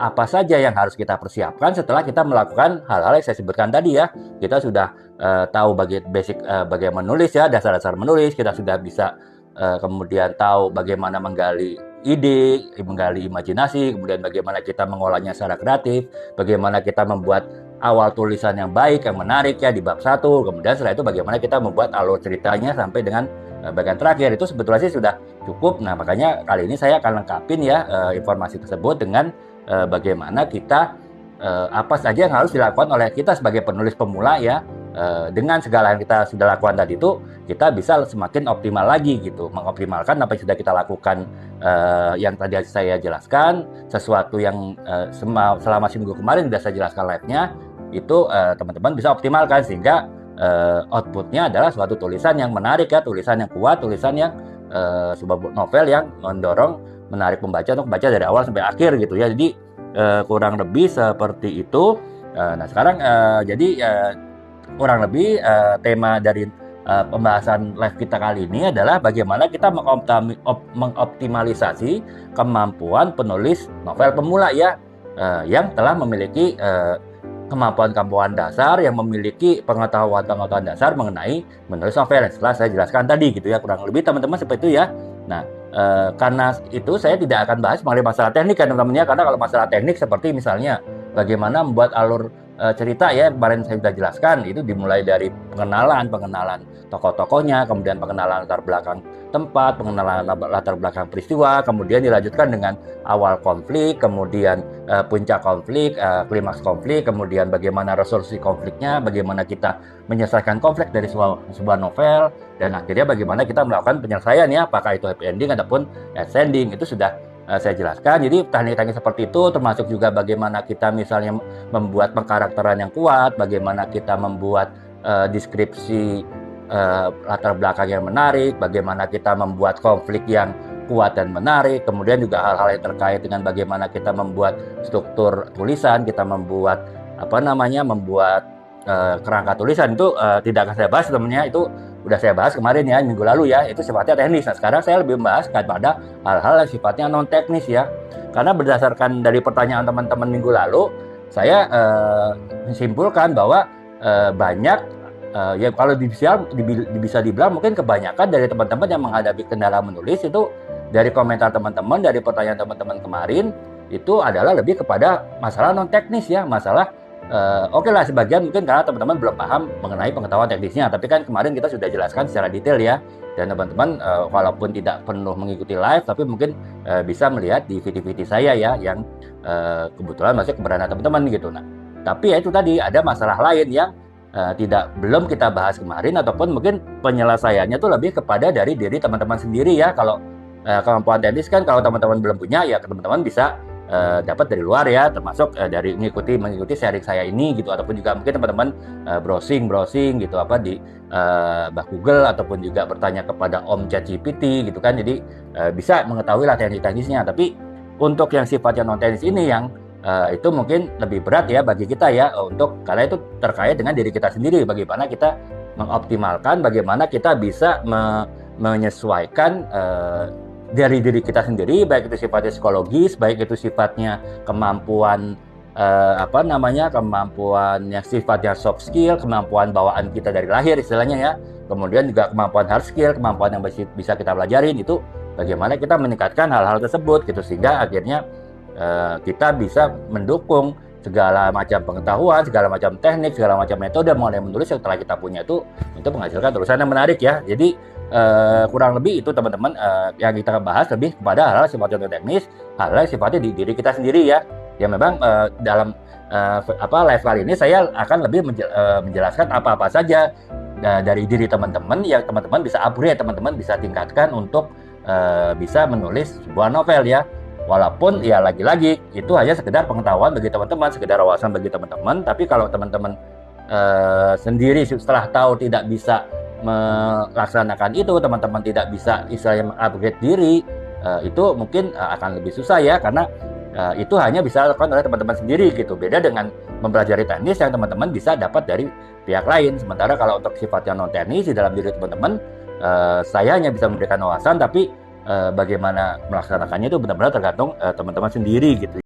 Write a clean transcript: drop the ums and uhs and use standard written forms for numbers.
apa saja yang harus kita persiapkan setelah kita melakukan hal-hal yang saya sebutkan tadi ya. Kita sudah tahu bagaimana menulis ya, dasar-dasar menulis, kita sudah bisa kemudian tahu bagaimana menggali ide, menggali imajinasi, kemudian bagaimana kita mengolahnya secara kreatif, bagaimana kita membuat awal tulisan yang baik, yang menarik ya di bab 1, kemudian setelah itu bagaimana kita membuat alur ceritanya sampai dengan bagian terakhir. Itu sebetulnya sih sudah cukup. Nah, makanya kali ini saya akan lengkapin ya informasi tersebut dengan bagaimana kita apa saja yang harus dilakukan oleh kita sebagai penulis pemula ya. Dengan segala yang kita sudah lakukan tadi itu, kita bisa semakin optimal lagi gitu, mengoptimalkan apa yang sudah kita lakukan yang tadi saya jelaskan, sesuatu yang selama seminggu kemarin sudah saya jelaskan live-nya, itu teman-teman bisa optimalkan sehingga outputnya adalah suatu tulisan yang menarik ya, tulisan yang kuat, tulisan yang sebuah novel yang mendorong, menarik pembaca untuk membaca dari awal sampai akhir gitu ya. Jadi kurang lebih seperti itu. Nah sekarang kurang lebih tema dari pembahasan live kita kali ini adalah bagaimana kita mengoptimalisasi kemampuan penulis novel pemula ya, yang telah memiliki kemampuan-kemampuan dasar, yang memiliki pengetahuan-pengetahuan dasar mengenai menulis novel yang setelah saya jelaskan tadi gitu ya, kurang lebih teman-teman seperti itu ya. Nah karena itu saya tidak akan bahas mengenai masalah teknik kan teman-teman ya, karena kalau masalah teknik seperti misalnya bagaimana membuat alur cerita ya, kemarin saya sudah jelaskan, itu dimulai dari pengenalan tokoh-tokohnya, kemudian pengenalan latar belakang tempat, pengenalan latar belakang peristiwa, kemudian dilanjutkan dengan awal konflik, kemudian puncak konflik, klimaks konflik, kemudian bagaimana resolusi konfliknya, bagaimana kita menyelesaikan konflik dari sebuah novel, dan akhirnya bagaimana kita melakukan penyelesaian ya, apakah itu happy ending ataupun sad ending, itu sudah saya jelaskan. Jadi teknik-teknik seperti itu termasuk juga bagaimana kita misalnya membuat pengkarakteran yang kuat, bagaimana kita membuat deskripsi latar belakang yang menarik, bagaimana kita membuat konflik yang kuat dan menarik, kemudian juga hal-hal yang terkait dengan bagaimana kita membuat struktur tulisan, kita membuat kerangka tulisan. Itu tidak akan saya bahas teman-teman, itu udah saya bahas kemarin ya, minggu lalu ya, itu sifatnya teknis. Nah sekarang saya lebih membahas pada hal-hal yang sifatnya non teknis ya, karena berdasarkan dari pertanyaan teman-teman minggu lalu, saya menyimpulkan bahwa banyak ya kalau bisa dibilang mungkin kebanyakan dari teman-teman yang menghadapi kendala menulis itu, dari komentar teman-teman, dari pertanyaan teman-teman kemarin, itu adalah lebih kepada masalah non teknis ya, masalah oke lah sebagian mungkin karena teman-teman belum paham mengenai pengetahuan teknisnya, tapi kan kemarin kita sudah jelaskan secara detail ya, dan teman-teman walaupun tidak penuh mengikuti live, tapi mungkin bisa melihat di video-video saya ya, yang kebetulan masih keberadaan teman-teman gitu. Nah tapi ya itu tadi ada masalah lain yang belum kita bahas kemarin, ataupun mungkin penyelesaiannya tuh lebih kepada dari diri teman-teman sendiri ya. Kalau kemampuan teknis kan kalau teman-teman belum punya ya, teman-teman bisa dapat dari luar ya, termasuk dari mengikuti sharing saya ini gitu, ataupun juga mungkin teman-teman browsing gitu di Google, ataupun juga bertanya kepada Om ChatGPT gitu kan. Jadi bisa mengetahui lah teknis-teknisnya. Tapi untuk yang sifatnya non teknis ini yang itu mungkin lebih berat ya bagi kita ya, karena itu terkait dengan diri kita sendiri, bagaimana kita mengoptimalkan, bagaimana kita bisa menyesuaikan dari diri kita sendiri, baik itu sifatnya psikologis, baik itu sifatnya kemampuan kemampuan yang sifatnya soft skill, kemampuan bawaan kita dari lahir istilahnya ya, kemudian juga kemampuan hard skill, kemampuan yang bisa kita pelajarin, itu bagaimana kita meningkatkan hal-hal tersebut gitu, sehingga akhirnya kita bisa mendukung segala macam pengetahuan, segala macam teknik, segala macam metode mengenai menulis yang telah kita punya itu untuk menghasilkan tulisan yang menarik ya. Jadi kurang lebih itu teman-teman yang kita bahas lebih kepada hal-hal sifatnya teknis, hal-hal sifatnya di diri kita sendiri ya. Ya memang dalam live kali ini saya akan lebih menjelaskan apa-apa saja dari diri teman-teman yang teman-teman bisa upgrade, teman-teman bisa tingkatkan untuk bisa menulis sebuah novel ya. Walaupun ya lagi-lagi itu hanya sekedar pengetahuan bagi teman-teman, sekedar wawasan bagi teman-teman. Tapi kalau teman-teman sendiri setelah tahu tidak bisa melaksanakan itu, teman-teman tidak bisa istilahnya mengupgrade diri, itu mungkin akan lebih susah ya, karena itu hanya bisa dilakukan oleh teman-teman sendiri gitu. Beda dengan mempelajari teknis yang teman-teman bisa dapat dari pihak lain. Sementara kalau untuk sifatnya non teknis di dalam diri teman-teman, saya hanya bisa memberikan wawasan, tapi bagaimana melaksanakannya itu benar-benar tergantung teman-teman sendiri gitu.